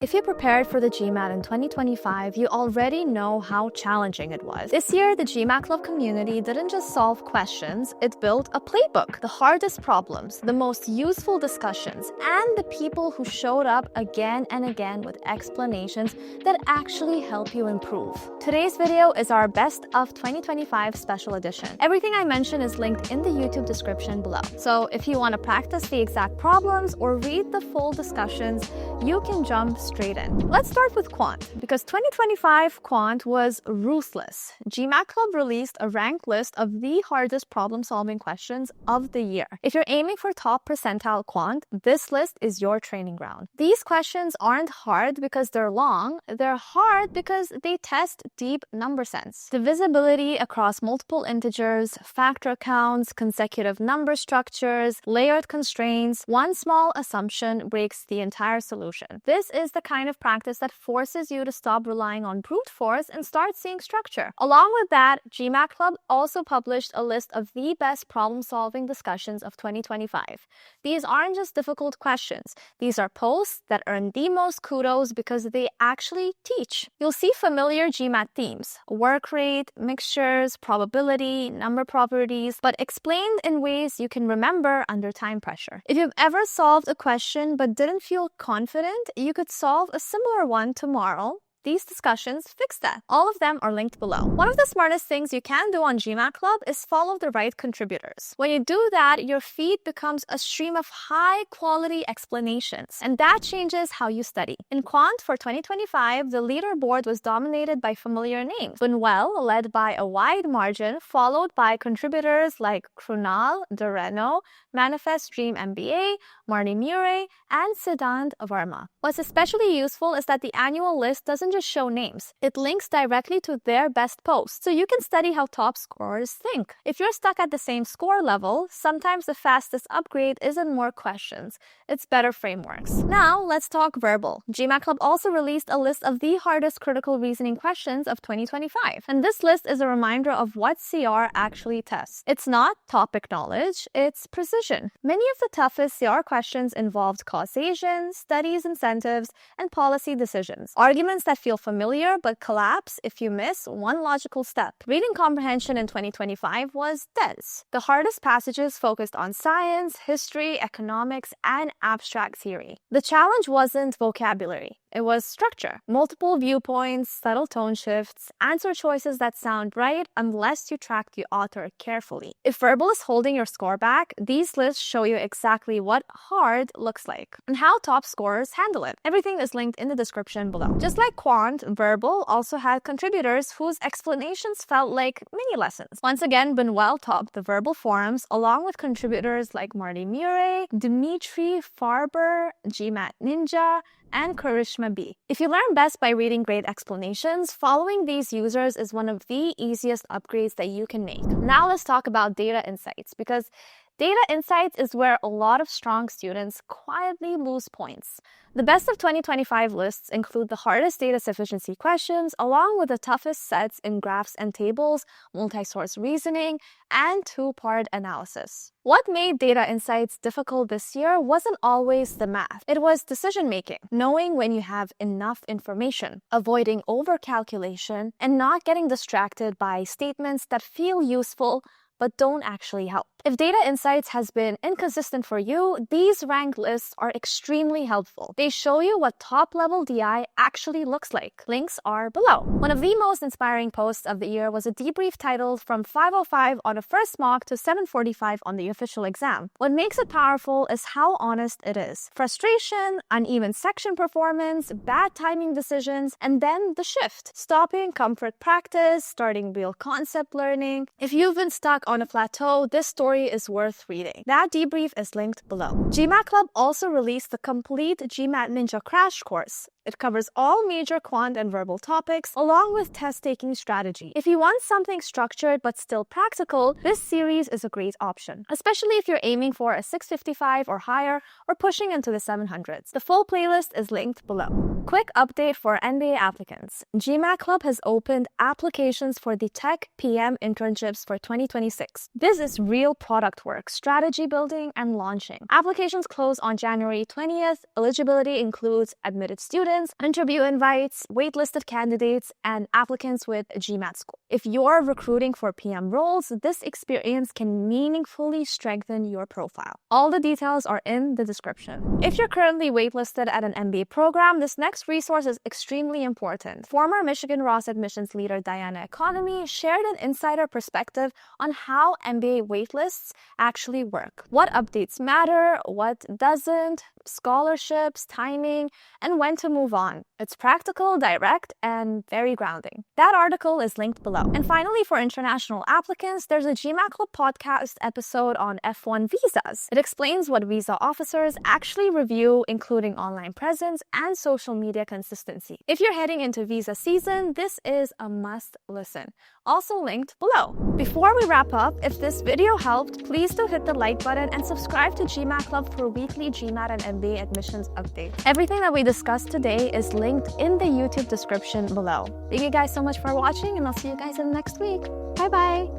If you prepared for the GMAT in 2025, you already know how challenging it was. This year, the GMAT Club community didn't just solve questions, it built a playbook. The hardest problems, the most useful discussions, and the people who showed up again and again with explanations that actually help you improve. Today's video is our Best of 2025 special edition. Everything I mention is linked in the YouTube description below. So if you want to practice the exact problems or read the full discussions, you can jump straight in. Let's start with Quant, because 2025 Quant was ruthless. GMAT Club released a ranked list of the hardest problem-solving questions of the year. If you're aiming for top percentile Quant, this list is your training ground. These questions aren't hard because they're long, they're hard because they test deep number sense. Divisibility across multiple integers, factor counts, consecutive number structures, layered constraints, one small assumption breaks the entire solution. This is the kind of practice that forces you to stop relying on brute force and start seeing structure. Along with that, GMAT Club also published a list of the best problem-solving discussions of 2025. These aren't just difficult questions. These are posts that earn the most kudos because they actually teach. You'll see familiar GMAT themes: work rate, mixtures, probability, number properties, but explained in ways you can remember under time pressure. If you've ever solved a question but didn't feel confident, you could solve a similar one tomorrow. These discussions fix that. All of them are linked below. One of the smartest things you can do on GMAT Club is follow the right contributors. When you do that, your feed becomes a stream of high-quality explanations, and that changes how you study. In Quant for 2025, the leaderboard was dominated by familiar names. Bunwell led by a wide margin, followed by contributors like Krunal, Doreno, Manifest Dream MBA, Marnie Murray, and Siddhant Verma. What's especially useful is that the annual list doesn't just show names. It links directly to their best posts, so you can study how top scorers think. If you're stuck at the same score level, sometimes the fastest upgrade isn't more questions, it's better frameworks. Now, let's talk verbal. GMAT Club also released a list of the hardest critical reasoning questions of 2025, and this list is a reminder of what CR actually tests. It's not topic knowledge, it's precision. Many of the toughest CR questions involved causation, studies incentives, and policy decisions. Arguments that feel familiar but collapse if you miss one logical step. Reading comprehension in 2025 was dense. The hardest passages focused on science, history, economics, and abstract theory. The challenge wasn't vocabulary. It was structure. Multiple viewpoints, subtle tone shifts, answer choices that sound right unless you track the author carefully. If verbal is holding your score back, these lists show you exactly what hard looks like and how top scorers handle it. Everything is linked in the description below. Just like Quant, verbal also had contributors whose explanations felt like mini lessons. Once again, Bunwell topped the verbal forums along with contributors like Marty Murray, Dimitri Farber, GMAT Ninja, and Karishma B. If you learn best by reading great explanations, following these users is one of the easiest upgrades that you can make. Now let's talk about data insights, because data insights is where a lot of strong students quietly lose points. The best of 2025 lists include the hardest data sufficiency questions, along with the toughest sets in graphs and tables, multi-source reasoning, and two-part analysis. What made data insights difficult this year wasn't always the math. It was decision-making, knowing when you have enough information, avoiding overcalculation, and not getting distracted by statements that feel useful but don't actually help. If data insights has been inconsistent for you, these ranked lists are extremely helpful. They show you what top-level DI actually looks like. Links are below. One of the most inspiring posts of the year was a debrief titled "From 505 on a first mock to 745 on the official exam." What makes it powerful is how honest it is. Frustration, uneven section performance, bad timing decisions, and then the shift. Stopping comfort practice, starting real concept learning. If you've been stuck on a plateau, this story is worth reading. That debrief is linked below. GMAT Club also released the complete GMAT Ninja Crash Course. It covers all major quant and verbal topics, along with test-taking strategy. If you want something structured but still practical, this series is a great option, especially if you're aiming for a 655 or higher or pushing into the 700s. The full playlist is linked below. Quick update for NBA applicants. GMAT Club has opened applications for the Tech PM internships for 2026. This is real product work, strategy building, and launching. Applications close on January 20th. Eligibility includes admitted students, applications, interview invites, waitlisted candidates, and applicants with a GMAT score. If you're recruiting for PM roles, this experience can meaningfully strengthen your profile. All the details are in the description. If you're currently waitlisted at an MBA program, this next resource is extremely important. Former Michigan Ross admissions leader Diana Economy shared an insider perspective on how MBA waitlists actually work. What updates matter, what doesn't, scholarships, timing, and when to move on. It's practical, direct, and very grounding. That article is linked below. And finally, for international applicants, there's a GMAT Club podcast episode on F1 visas. It explains what visa officers actually review, including online presence and social media consistency. If you're heading into visa season, this is a must listen. Also linked below. Before we wrap up, if this video helped, please do hit the like button and subscribe to GMAT Club for weekly GMAT and MBA admissions updates. Everything that we discussed today is linked in the YouTube description below. Thank you guys so much for watching, and I'll see you guys in the next week. Bye-bye!